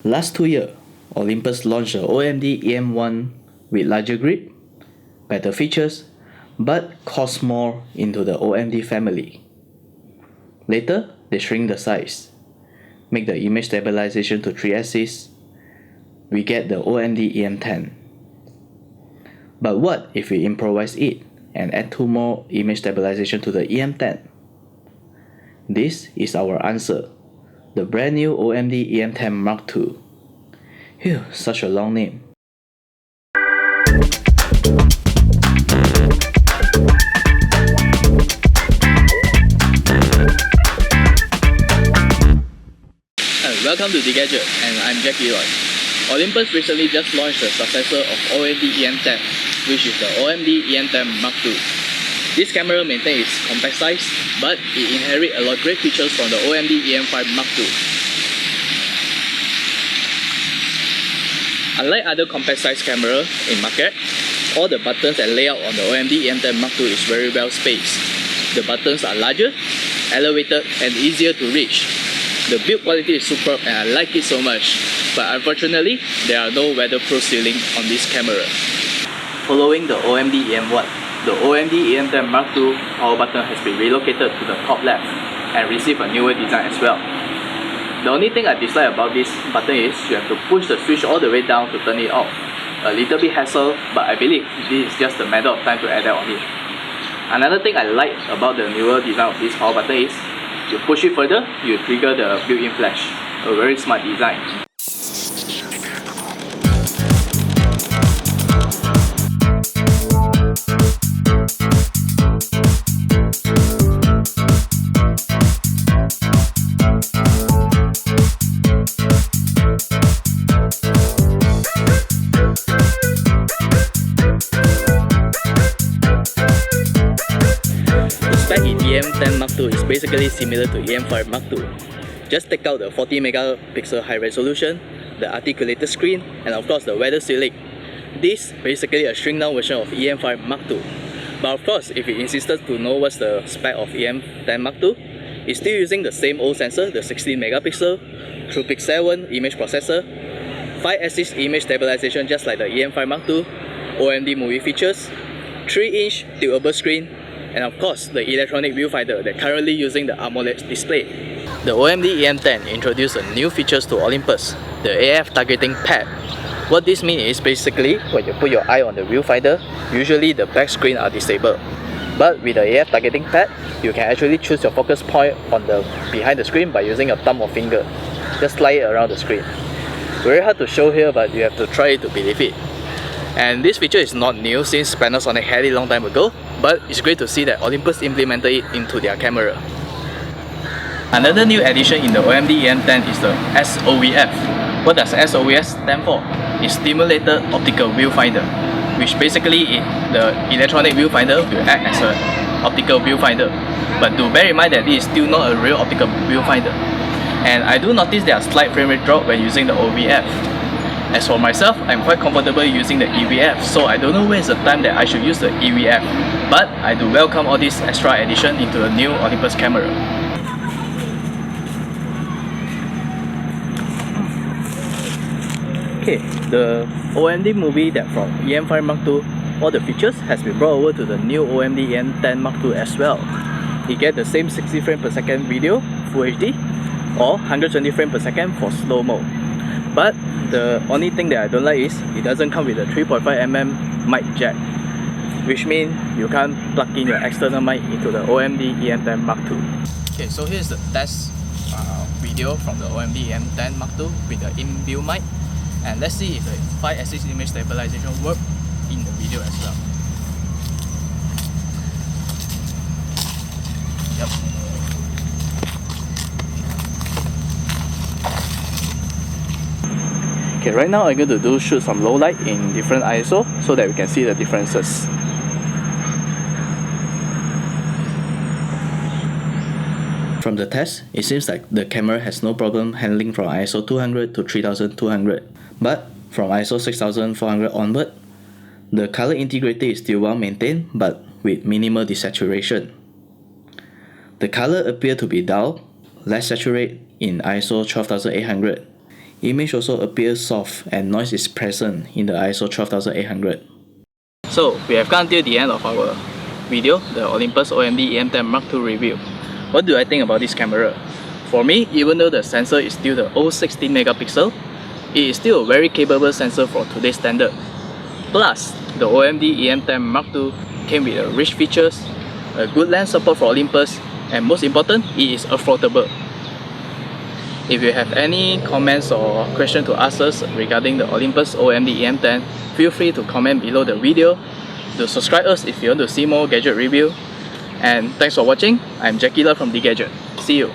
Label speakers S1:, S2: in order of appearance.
S1: Last 2 years, Olympus launched the OMD E-M10 with larger grip, better features, but cost more into the OMD family. Later, they shrink the size, make the image stabilization to 3 axis. We get the OMD E-M10. But what if we improvise it and add 2 more image stabilization to the E-M10? This is our answer, the brand new OMD E-M10 Mark II. Phew, such a long name.
S2: Welcome to Dygadget, and I'm Jack Leroy. Olympus recently just launched the successor of OMD E-M10, which is the OMD E-M10 Mark II. This camera maintains its compact size, but it inherits a lot of great features from the OMD E-M5 Mark II. Unlike other compact size cameras in market, all the buttons and layout on the OMD E-M10 Mark II is very well spaced. The buttons are larger, elevated, and easier to reach. The build quality is superb and I like it so much, but unfortunately, there are no weatherproof ceiling on this camera. Following the OMD E-M1, the OMD E-M10 Mark II power button has been relocated to the top left and received a newer design as well. The only thing I dislike about this button is you have to push the switch all the way down to turn it off. A little bit hassle, but I believe this is just a matter of time to add that on it. Another thing I like about the newer design of this power button is you push it further, you trigger the built-in flash. A very smart design. The spec in E-M10 Mark II is basically similar to E-M5 Mark II. Just take out the 40 megapixel high resolution, the articulated screen, and of course the weather sealing. This is basically a shrink down version of E-M5 Mark II. But of course, if you insisted to know what's the spec of E-M10 Mark II, it's still using the same old sensor, the 16 megapixel, TruePic 7 image processor, 5-axis image stabilization just like the E-M5 Mark II, OMD movie features, 3-inch tiltable screen, and of course the electronic viewfinder that's currently using the AMOLED display. The OMD E-M10 introduced new features to Olympus, the AF targeting pad. What this means is basically when you put your eye on the viewfinder, usually the back screen are disabled. But with the AF targeting pad, you can actually choose your focus point on the behind the screen by using your thumb or finger. Just slide it around the screen. Very hard to show here, but you have to try it to believe it. And this feature is not new since Panasonic had it long time ago, but it's great to see that Olympus implemented it into their camera. Another new addition in the OMD E-M10 is the SOVF. What does SOVF stand for? It's Stimulated Optical Viewfinder, which basically the electronic viewfinder will act as an optical viewfinder. But do bear in mind that this is still not a real optical viewfinder. And I do notice there are slight frame rate drop when using the OVF. As for myself, I'm quite comfortable using the EVF, so I don't know when is the time that I should use the EVF. But I do welcome all this extra addition into the new Olympus camera. Okay, the OMD movie that from E-M5 Mark II, all the features has been brought over to the new OMD E-M10 Mark II as well. You get the same 60 frames per second video, Full HD, or 120 frames per second for slow-mo. But the only thing that I don't like is it doesn't come with a 3.5mm mic jack, which means you can't plug in your external mic into the OMD E-M10 Mark II. Okay, so here's the test video from the OMD E-M10 Mark II with the in-built mic, and let's see if the 5-axis image stabilization works in the video as well. Yep. Okay, right now I'm going to shoot some low light in different ISO so that we can see the differences.
S1: From the test, it seems like the camera has no problem handling from ISO 200 to 3200. But from ISO 6400 onward, the color integrity is still well maintained but with minimal desaturation. The color appears to be dull, less saturated in ISO 12800. Image also appears soft and noise is present in the ISO 12800.
S2: So we have come till the end of our video, the Olympus OMD E-M10 Mark II review. What do I think about this camera? For me, even though the sensor is still the old 16 megapixel, it is still a very capable sensor for today's standard. Plus, the OMD E-M10 Mark II came with rich features, a good lens support for Olympus, and most important, it is affordable. If you have any comments or questions to ask us regarding the Olympus OMD E-M10, feel free to comment below the video. To subscribe us if you want to see more gadget review. And thanks for watching. I'm Jackie Love from Dygadget. See you.